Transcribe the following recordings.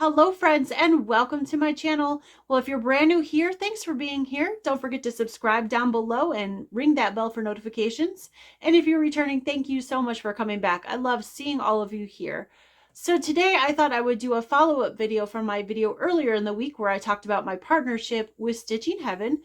Hello friends and welcome to my channel. Well, if you're brand new here, thanks for being here. Don't forget to subscribe down below and ring that bell for notifications. And if you're returning, thank you so much for coming back. I love seeing all of you here. So today I thought I would do a follow-up video from my video earlier in the week where I talked about my partnership with Stitching Heaven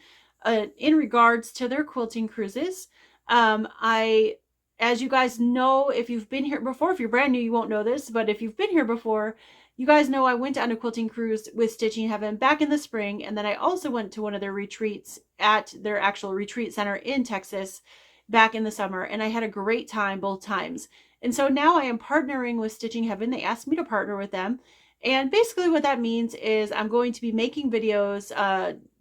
in regards to their quilting cruises. As you guys know, if you've been here before, if you're brand new, you won't know this, but if you've been here before, you guys know I went on a quilting cruise with Stitching Heaven back in the spring, and then I also went to one of their retreats at their actual retreat center in Texas back in the summer, and I had a great time both times. And so now I am partnering with Stitching Heaven. They asked me to partner with them, and basically what that means is I'm going to be making videos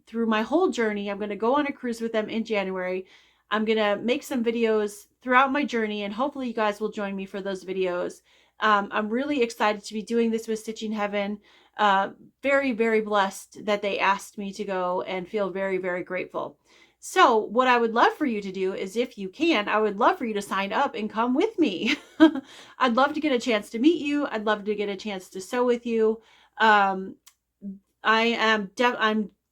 through my whole journey. I'm going to go on a cruise with them in January. I'm going to make some videos throughout my journey, and hopefully you guys will join me for those videos. I'm really excited to be doing this with Stitching Heaven. Very, very blessed that they asked me to go and feel very, very grateful. So what I would love for you to do is, if you can, I would love for you to sign up and come with me. I'd love to get a chance to meet you. I'd love to get a chance to sew with you. I'm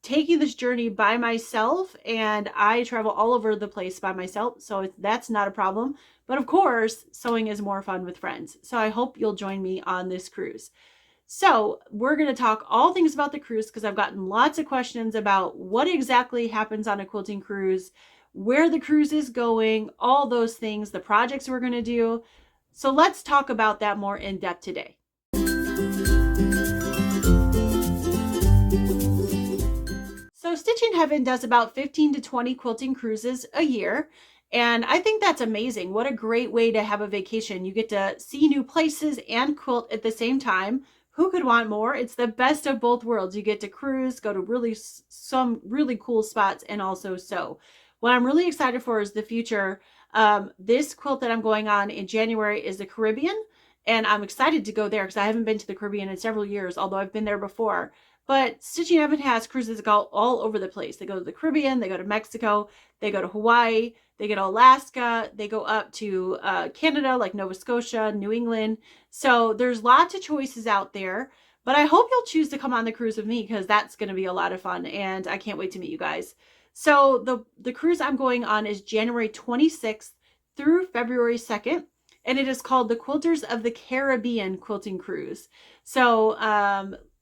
taking this journey by myself, and I travel all over the place by myself, so that's not a problem. But of course, sewing is more fun with friends. So I hope you'll join me on this cruise. So we're going to talk all things about the cruise because I've gotten lots of questions about what exactly happens on a quilting cruise, where the cruise is going, all those things, the projects we're going to do. So let's talk about that more in depth today. So Stitching Heaven does about 15 to 20 quilting cruises a year. And I think that's amazing. What a great way to have a vacation. You get to see new places and quilt at the same time. Who could want more? It's the best of both worlds. You get to cruise, go to some really cool spots, and also sew. What I'm really excited for is the future. This quilt that I'm going on in January is the Caribbean. And I'm excited to go there because I haven't been to the Caribbean in several years, although I've been there before. But Stitching Heaven has cruises that go all over the place. They go to the Caribbean, they go to Mexico, they go to Hawaii, they go to Alaska, they go up to Canada, like Nova Scotia, New England. So there's lots of choices out there. But I hope you'll choose to come on the cruise with me because that's going to be a lot of fun. And I can't wait to meet you guys. So the cruise I'm going on is January 26th through February 2nd. And it is called the Quilters of the Caribbean Quilting Cruise. So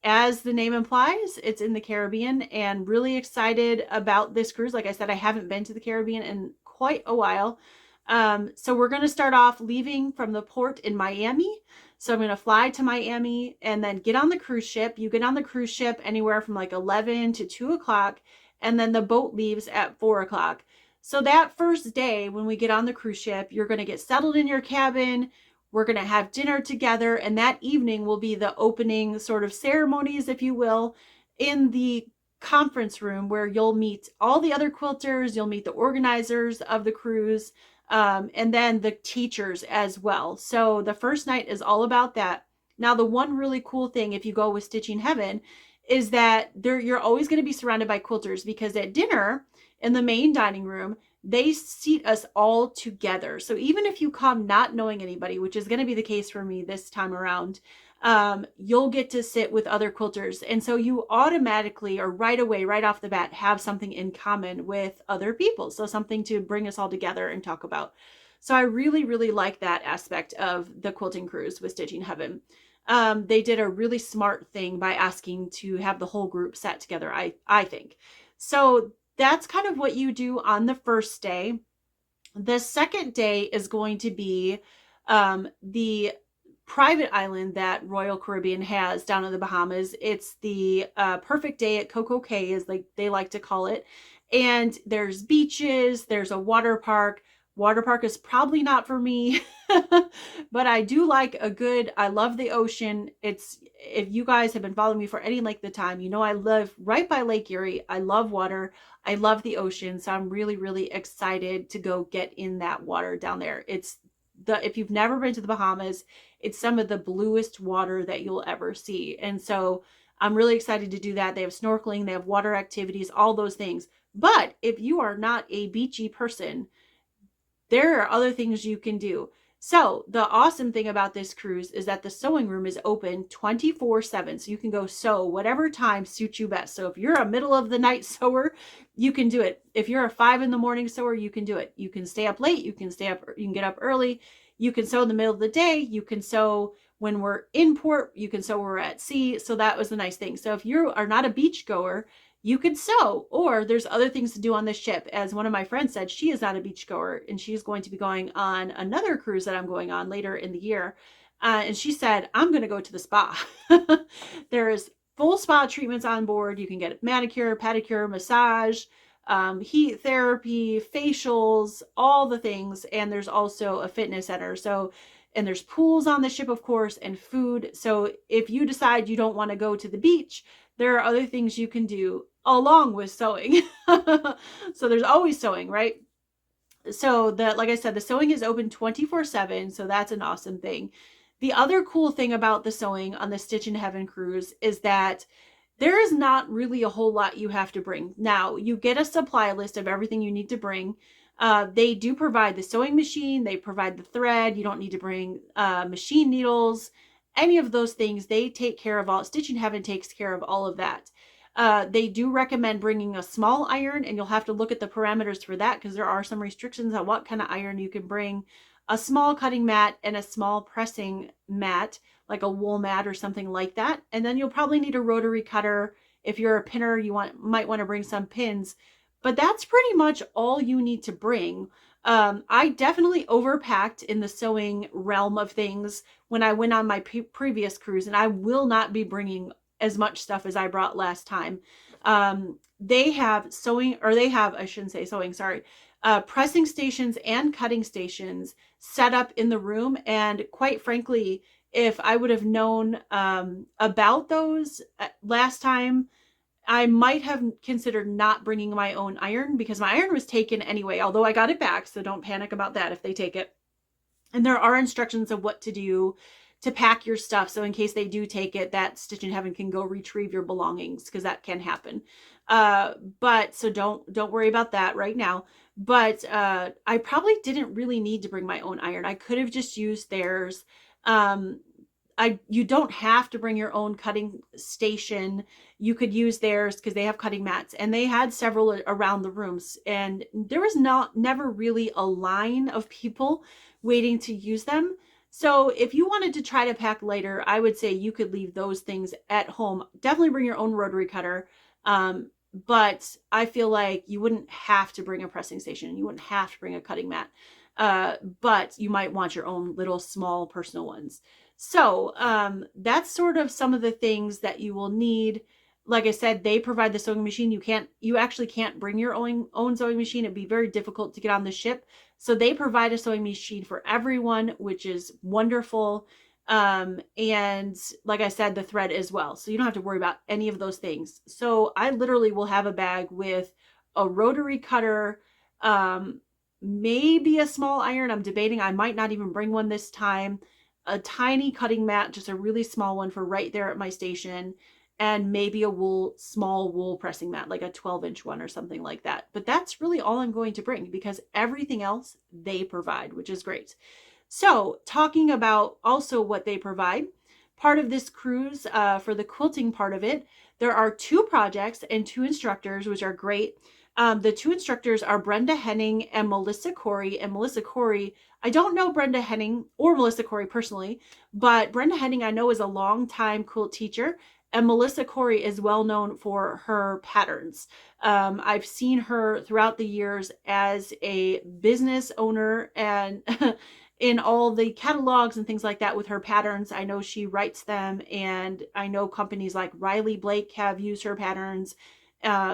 as the name implies, it's in the Caribbean, and really excited about this cruise. Like I said, I haven't been to the Caribbean in quite a while. So we're going to start off leaving from the port in Miami. So I'm going to fly to Miami and then get on the cruise ship. You get on the cruise ship anywhere from like 11 to 2 o'clock, and then the boat leaves at 4 o'clock. So that first day when we get on the cruise ship, you're going to get settled in your cabin. We're going to have dinner together, and that evening will be the opening sort of ceremonies, if you will, in the conference room where you'll meet all the other quilters, you'll meet the organizers of the cruise, and then the teachers as well. So the first night is all about that. Now, the one really cool thing if you go with Stitching Heaven is that you're always going to be surrounded by quilters, because at dinner in the main dining room, they seat us all together. So even if you come not knowing anybody, which is going to be the case for me this time around, you'll get to sit with other quilters. And so you automatically, or right away, right off the bat, have something in common with other people. So something to bring us all together and talk about. So I really, really like that aspect of the quilting cruise with Stitching Heaven. They did a really smart thing by asking to have the whole group sat together, I think. So that's kind of what you do on the first day. The second day is going to be the private island that Royal Caribbean has down in the Bahamas. It's the perfect day at Coco Cay, as they like to call it. And there's beaches, there's a water park. Water park is probably not for me, but I do like I love the ocean. If you guys have been following me for any length of time, you know I live right by Lake Erie. I love water. I love the ocean. So I'm really, really excited to go get in that water down there. If you've never been to the Bahamas, it's some of the bluest water that you'll ever see. And so I'm really excited to do that. They have snorkeling, they have water activities, all those things. But if you are not a beachy person, there are other things you can do. So the awesome thing about this cruise is that the sewing room is open 24/7. So you can go sew whatever time suits you best. So if you're a middle of the night sewer, you can do it. If you're a 5 in the morning sewer, you can do it. You can stay up late. You can you can get up early. You can sew in the middle of the day. You can sew when we're in port. You can sew when we're at sea. So that was the nice thing. So if you are not a beach goer, you could sew, or there's other things to do on the ship. As one of my friends said, she is not a beachgoer and she's going to be going on another cruise that I'm going on later in the year. And she said, I'm going to go to the spa. There's full spa treatments on board. You can get manicure, pedicure, massage, heat therapy, facials, all the things. And there's also a fitness center. So, and there's pools on the ship, of course, and food. So if you decide you don't want to go to the beach, there are other things you can do along with sewing. So there's always sewing, right? So like I said, the sewing is open 24/7. So that's an awesome thing. The other cool thing about the sewing on the Stitch in Heaven cruise is that there is not really a whole lot you have to bring. Now, you get a supply list of everything you need to bring. They do provide the sewing machine. They provide the thread. You don't need to bring machine needles, any of those things. They take care of all. Stitch in Heaven takes care of all of that. They do recommend bringing a small iron, and you'll have to look at the parameters for that because there are some restrictions on what kind of iron you can bring. A small cutting mat and a small pressing mat, like a wool mat or something like that. And then you'll probably need a rotary cutter. If you're a pinner, you might want to bring some pins. But that's pretty much all you need to bring. I definitely overpacked in the sewing realm of things when I went on my previous cruise, and I will not be bringing as much stuff as I brought last time. They have sewing, or they have, I shouldn't say sewing, sorry, pressing stations and cutting stations set up in the room. And quite frankly, if I would have known about those last time, I might have considered not bringing my own iron, because my iron was taken anyway, although I got it back. So don't panic about that if they take it. And there are instructions of what to do to pack your stuff. So in case they do take it, that Stitch in Heaven can go retrieve your belongings, because that can happen. But so don't worry about that right now. But I probably didn't really need to bring my own iron. I could have just used theirs. You don't have to bring your own cutting station. You could use theirs because they have cutting mats, and they had several around the rooms, and there was never really a line of people waiting to use them. So if you wanted to try to pack lighter, I would say you could leave those things at home. Definitely bring your own rotary cutter. But I feel like you wouldn't have to bring a pressing station. You wouldn't have to bring a cutting mat. But you might want your own little small personal ones. So that's sort of some of the things that you will need. Like I said, they provide the sewing machine. You actually can't bring your own sewing machine. It'd be very difficult to get on the ship. So they provide a sewing machine for everyone, which is wonderful. And like I said, the thread as well. So you don't have to worry about any of those things. So I literally will have a bag with a rotary cutter, maybe a small iron. I'm debating. I might not even bring one this time. A tiny cutting mat, just a really small one for right there at my station, and maybe a small wool pressing mat, like a 12-inch one or something like that. But that's really all I'm going to bring, because everything else they provide, which is great. So talking about also what they provide, part of this cruise, for the quilting part of it, there are 2 projects and 2 instructors, which are great. The 2 instructors are Brenda Henning and Melissa Corey. And Melissa Corey, I don't know Brenda Henning or Melissa Corey personally, but Brenda Henning I know is a longtime quilt teacher, and Melissa Corey is well known for her patterns. I've seen her throughout the years as a business owner, and in all the catalogs and things like that with her patterns. I know she writes them, and I know companies like Riley Blake have used her patterns.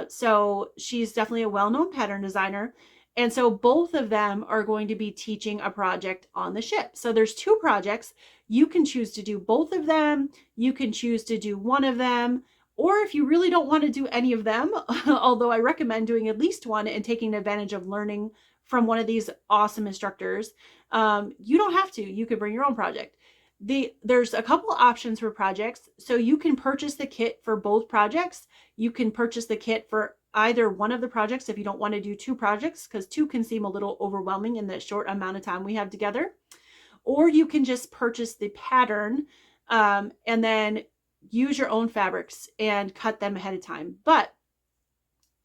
So she's definitely a well-known pattern designer. And so both of them are going to be teaching a project on the ship. So there's 2 projects. You can choose to do both of them. You can choose to do one of them. Or if you really don't want to do any of them, although I recommend doing at least one and taking advantage of learning from one of these awesome instructors, you don't have to. You could bring your own project. There's a couple of options for projects. So you can purchase the kit for both projects. You can purchase the kit for either one of the projects if you don't want to do 2 projects, because 2 can seem a little overwhelming in the short amount of time we have together. or you can just purchase the pattern and then use your own fabrics and cut them ahead of time. But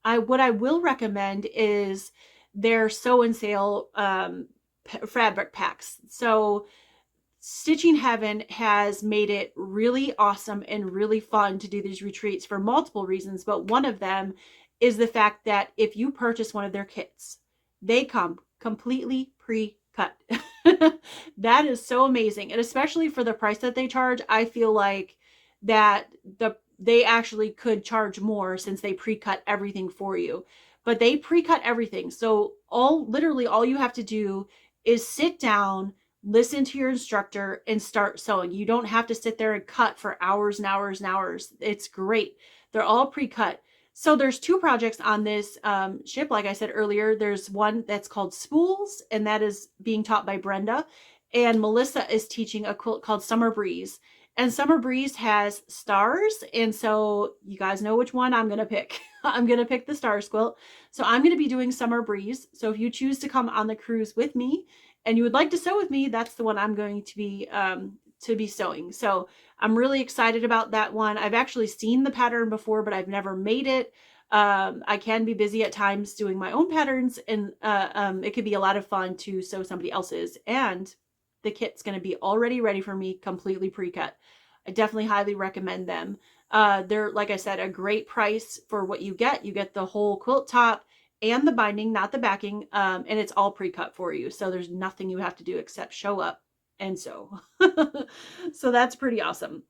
what I will recommend is their sew and sale fabric packs. So Stitching Heaven has made it really awesome and really fun to do these retreats for multiple reasons, but one of them is the fact that if you purchase one of their kits, they come completely pre-cut. That is so amazing. And especially for the price that they charge, I feel like that they actually could charge more since they pre-cut everything for you. But they pre-cut everything. So literally all you have to do is sit down, listen to your instructor, and start sewing. You don't have to sit there and cut for hours and hours and hours. It's great. They're all pre-cut. So there's two projects on this ship. Like I said earlier, there's one that's called Spools, and that is being taught by Brenda. And Melissa is teaching a quilt called Summer Breeze. And Summer Breeze has stars. And so you guys know which one I'm going to pick. I'm going to pick the stars quilt. So I'm going to be doing Summer Breeze. So if you choose to come on the cruise with me and you would like to sew with me, that's the one I'm going to be sewing. So I'm really excited about that one. I've actually seen the pattern before, but I've never made it. I can be busy at times doing my own patterns, and it could be a lot of fun to sew somebody else's. And the kit's going to be already ready for me, completely pre-cut. I definitely highly recommend them. They're, like I said, a great price for what you get. You get the whole quilt top and the binding, not the backing, and it's all pre-cut for you. So there's nothing you have to do except show up and sew. So that's pretty awesome.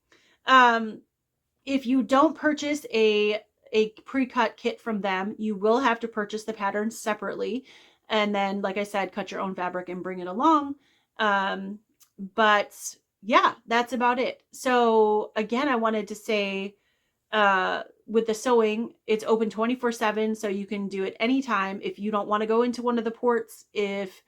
If you don't purchase a pre-cut kit from them, you will have to purchase the patterns separately. And then, like I said, cut your own fabric and bring it along. But yeah, that's about it. So again, I wanted to say, with the sewing, it's open 24/7, so you can do it anytime. If you don't want to go into one of the ports, if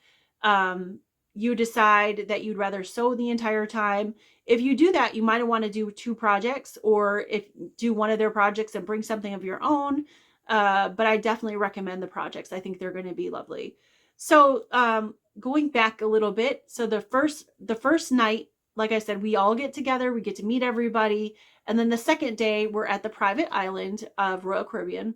you decide that you'd rather sew the entire time, if you do that, you might want to do two projects, or if do one of their projects and bring something of your own. But I definitely recommend the projects. I think they're going to be lovely. So going back a little bit, so the first night, like I said, we all get together, we get to meet everybody. And then the second day, we're at the private island of Royal Caribbean.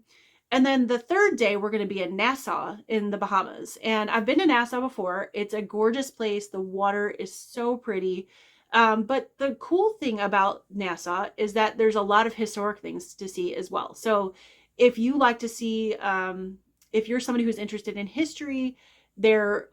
And then the third day, we're going to be in Nassau in the Bahamas. And I've been to Nassau before. It's a gorgeous place. The water is so pretty. But the cool thing about Nassau is that there's a lot of historic things to see as well. So if you like to see, if you're somebody who's interested in history, there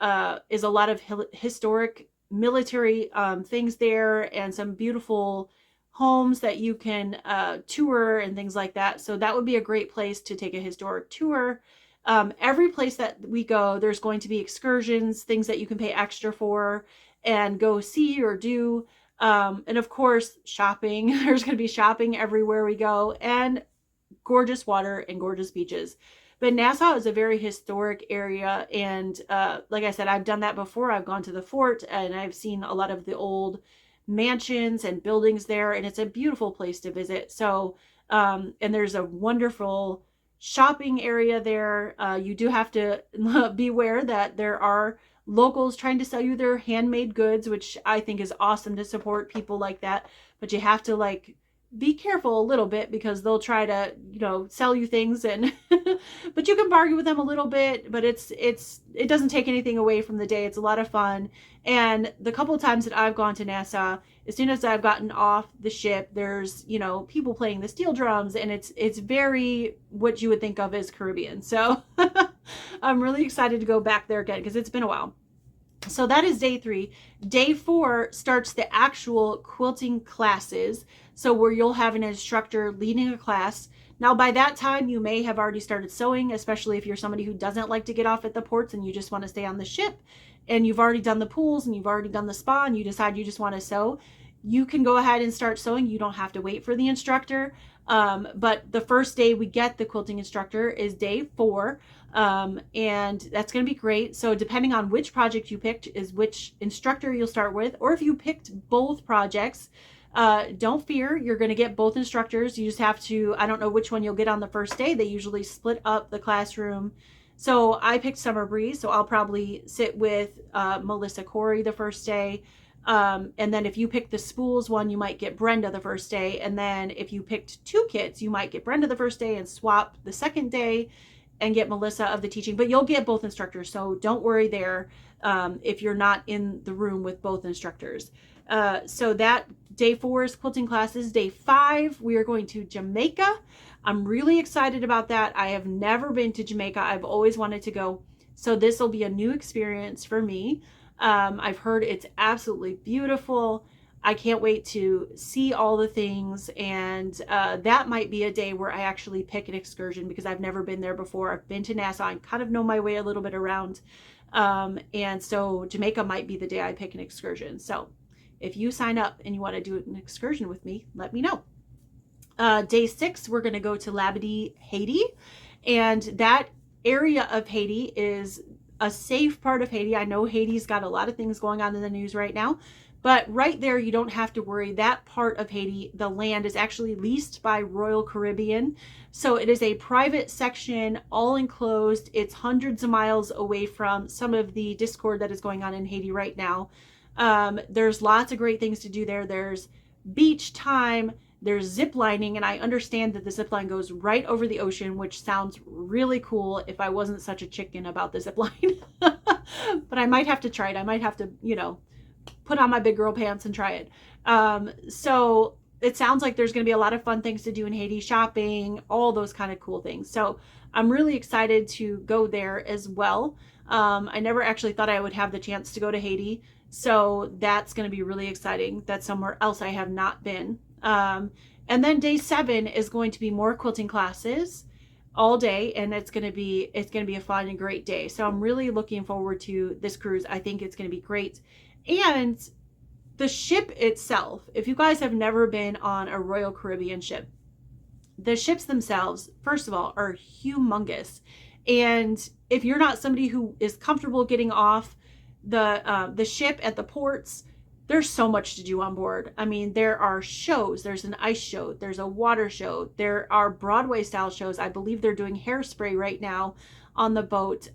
is a lot of historic military things there, and some beautiful homes that you can tour and things like that. So that would be a great place to take a historic tour. Every place that we go, there's going to be excursions, things that you can pay extra for and go see or do. And of course, shopping. There's going to be shopping everywhere we go, and gorgeous water and gorgeous beaches. But Nassau is a very historic area. And like I said, I've done that before. I've gone to the fort and I've seen a lot of the old mansions and buildings there. And it's a beautiful place to visit. So, and there's a wonderful shopping area there. You do have to beware that there are locals trying to sell you their handmade goods, which I think is awesome to support people like that. But you have to be careful a little bit, because they'll try to, sell you things, and but you can bargain with them a little bit, but it doesn't take anything away from the day. It's a lot of fun. And the couple of times that I've gone to Nassau, as soon as I've gotten off the ship, there's, people playing the steel drums, and it's very what you would think of as Caribbean. So I'm really excited to go back there again, because it's been a while. So that is day 3. Day 4 starts the actual quilting classes. So where you'll have an instructor leading a class. Now, by that time, you may have already started sewing, especially if you're somebody who doesn't like to get off at the ports and you just want to stay on the ship, and you've already done the pools and you've already done the spa, and you decide you just want to sew. You can go ahead and start sewing. You don't have to wait for the instructor. But the first day we get the quilting instructor is day 4. And that's going to be great. So depending on which project you picked is which instructor you'll start with. Or if you picked both projects, don't fear, you're going to get both instructors. You just have to, I don't know which one you'll get on the first day. They usually split up the classroom. So I picked Summer Breeze, so I'll probably sit with Melissa Corey the first day. And then if you pick the spools one, you might get Brenda the first day. And then if you picked 2 kits, you might get Brenda the first day and swap the second day and get Melissa of the teaching. But you'll get both instructors, so don't worry there if you're not in the room with both instructors. So that day 4 is quilting classes. Day 5, we are going to Jamaica. I'm really excited about that. I have never been to Jamaica. I've always wanted to go. So this will be a new experience for me. I've heard it's absolutely beautiful. I can't wait to see all the things, and that might be a day where I actually pick an excursion because I've never been there before. I've been to Nassau and kind of know my way a little bit around, and so Jamaica might be the day I pick an excursion. So if you sign up and you want to do an excursion with me, let me know. Day 6, we're going to go to Labadee, Haiti, and that area of Haiti is a safe part of Haiti. I know Haiti's got a lot of things going on in the news right now, but right there, you don't have to worry. That part of Haiti, the land is actually leased by Royal Caribbean. So it is a private section, all enclosed. It's hundreds of miles away from some of the discord that is going on in Haiti right now. There's lots of great things to do there. There's beach time. There's zip lining, and I understand that the zip line goes right over the ocean, which sounds really cool if I wasn't such a chicken about the zip line. But I might have to try it. I might have to, put on my big girl pants and try it. So it sounds like there's going to be a lot of fun things to do in Haiti, shopping, all those kind of cool things. So I'm really excited to go there as well. I never actually thought I would have the chance to go to Haiti. So that's going to be really exciting. That's somewhere else I have not been. And then day 7 is going to be more quilting classes all day, and it's going to be a fun and great day. So I'm really looking forward to this cruise. I think it's going to be great. And the ship itself, if you guys have never been on a Royal Caribbean ship, the ships themselves, first of all, are humongous. And if you're not somebody who is comfortable getting off the ship at the ports, there's so much to do on board. I mean, there are shows. There's an ice show. There's a water show. There are Broadway style shows. I believe they're doing Hairspray right now on the boat.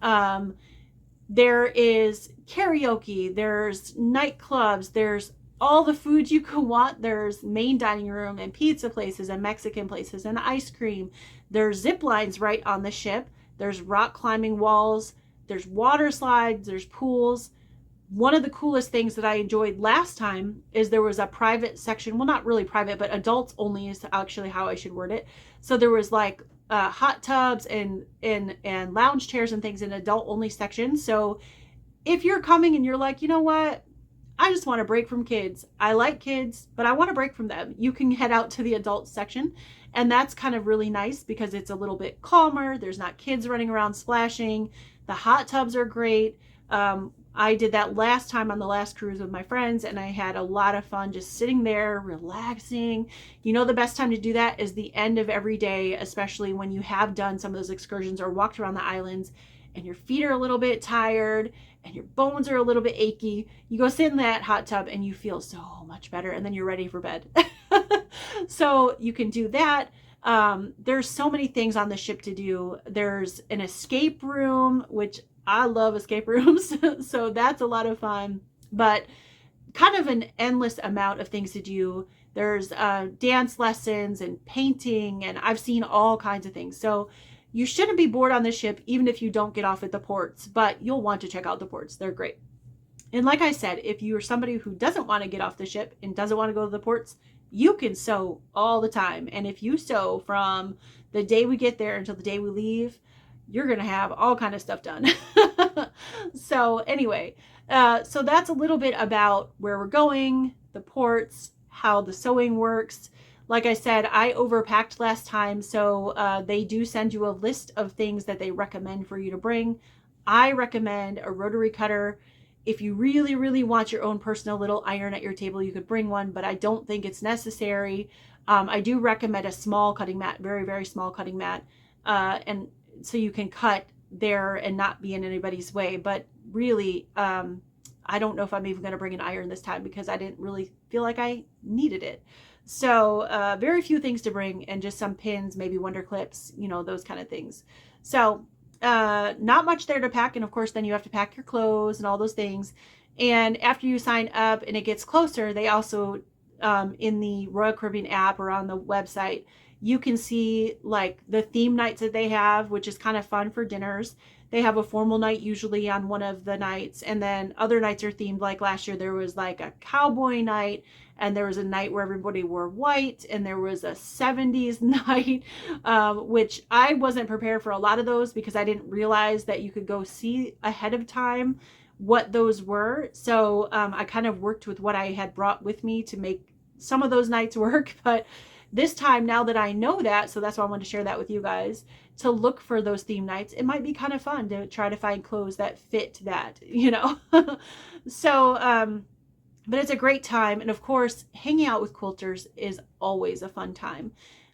There is karaoke. There's nightclubs. There's all the food you could want. There's main dining room and pizza places and Mexican places and ice cream. There's zip lines right on the ship. There's rock climbing walls. There's water slides. There's pools. One of the coolest things that I enjoyed last time is there was a private section. Well, not really private, but adults only is actually how I should word it. So there was like hot tubs and lounge chairs and things in adult only section. So if you're coming and you're like, you know what, I just want a break from kids. I like kids, but I want a break from them. You can head out to the adult section. And that's kind of really nice because it's a little bit calmer. There's not kids running around splashing. The hot tubs are great. I did that last time on the last cruise with my friends, and I had a lot of fun just sitting there, relaxing. The best time to do that is the end of every day, especially when you have done some of those excursions or walked around the islands and your feet are a little bit tired and your bones are a little bit achy. You go sit in that hot tub and you feel so much better, and then you're ready for bed. So you can do that. There's so many things on the ship to do. There's an escape room, which I love escape rooms. So that's a lot of fun, but kind of an endless amount of things to do. There's dance lessons and painting, and I've seen all kinds of things. So you shouldn't be bored on the ship, even if you don't get off at the ports, but you'll want to check out the ports. They're great. And like I said, if you're somebody who doesn't want to get off the ship and doesn't want to go to the ports, you can sew all the time. And if you sew from the day we get there until the day we leave, you're going to have all kind of stuff done. So anyway, so that's a little bit about where we're going, the ports, how the sewing works. Like I said, I overpacked last time, so they do send you a list of things that they recommend for you to bring. I recommend a rotary cutter. If you really, really want your own personal little iron at your table, you could bring one, but I don't think it's necessary. I do recommend a small cutting mat, very, very small cutting mat. And so you can cut there and not be in anybody's way. But really, I don't know if I'm even going to bring an iron this time because I didn't really feel like I needed it. So very few things to bring, and just some pins, maybe wonder clips, those kind of things. So not much there to pack. And of course, then you have to pack your clothes and all those things. And after you sign up and it gets closer, they also, in the Royal Caribbean app or on the website, you can see like the theme nights that they have, which is kind of fun for dinners. They have a formal night usually on one of the nights, and then other nights are themed. Like last year, there was like a cowboy night, and there was a night where everybody wore white, and there was a 70s night, which I wasn't prepared for a lot of those because I didn't realize that you could go see ahead of time what those were. So I kind of worked with what I had brought with me to make some of those nights work. But this time, now that I know that, so that's why I wanted to share that with you guys, to look for those theme nights. It might be kind of fun to try to find clothes that fit that, you know. So, but it's a great time. And of course, hanging out with quilters is always a fun time.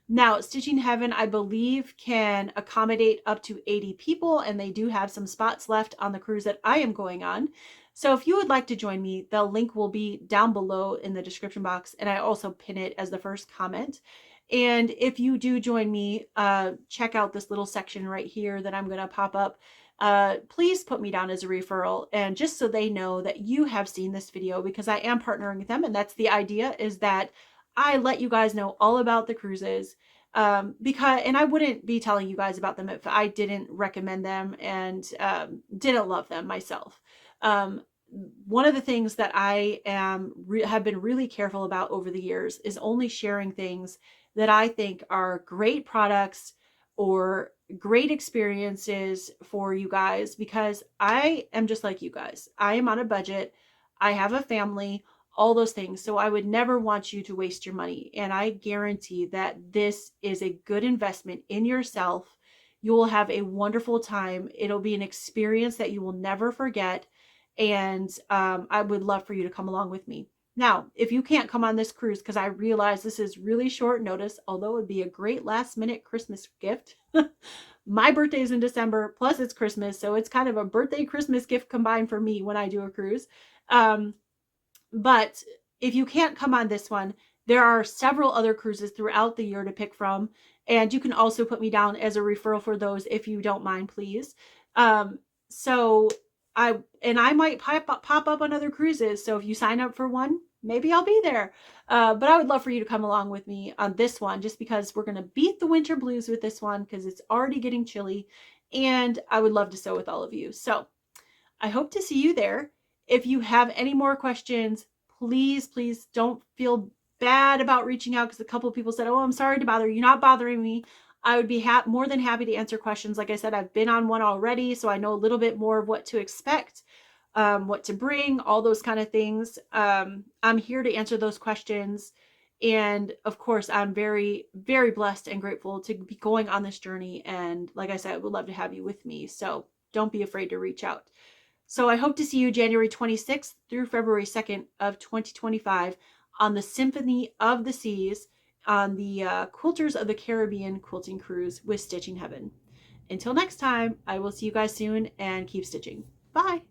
Now, Stitching Heaven, I believe, can accommodate up to 80 people, and they do have some spots left on the cruise that I am going on. So if you would like to join me, the link will be down below in the description box, and I also pin it as the first comment. And if you do join me, check out this little section right here that I'm going to pop up. Please put me down as a referral, and just so they know that you have seen this video, because I am partnering with them, and that's the idea, is that I let you guys know all about the cruises, because, and I wouldn't be telling you guys about them if I didn't recommend them and didn't love them myself. Um, One of the things that I have been really careful about over the years is only sharing things that I think are great products or great experiences for you guys, because I am just like you guys. I am on a budget. I have a family, all those things. So I would never want you to waste your money. And I guarantee that this is a good investment in yourself. You will have a wonderful time. It'll be an experience that you will never forget. And I would love for you to come along with me. Now, if you can't come on this cruise, because I realize this is really short notice, although it would be a great last minute Christmas gift. My birthday is in December, plus it's Christmas. So it's kind of a birthday Christmas gift combined for me when I do a cruise. Um, but if you can't come on this one, there are several other cruises throughout the year to pick from. And you can also put me down as a referral for those if you don't mind, please. So I might pop up on other cruises. So if you sign up for one, maybe I'll be there. But I would love for you to come along with me on this one, just because we're going to beat the winter blues with this one, because it's already getting chilly. And I would love to sew with all of you. So I hope to see you there. If you have any more questions, please don't feel bad about reaching out, because a couple of people said, "Oh, I'm sorry to bother you." You're not bothering me. I would be more than happy to answer questions. Like I said, I've been on one already, so I know a little bit more of what to expect, what to bring, all those kind of things. I'm here to answer those questions. And of course, I'm very, very blessed and grateful to be going on this journey. And like I said, I would love to have you with me. So don't be afraid to reach out. So I hope to see you January 26th through February 2nd of 2025 on the Symphony of the Seas on the Quilters of the Caribbean Quilting Cruise with Stitching Heaven. Until next time, I will see you guys soon, and keep stitching. Bye.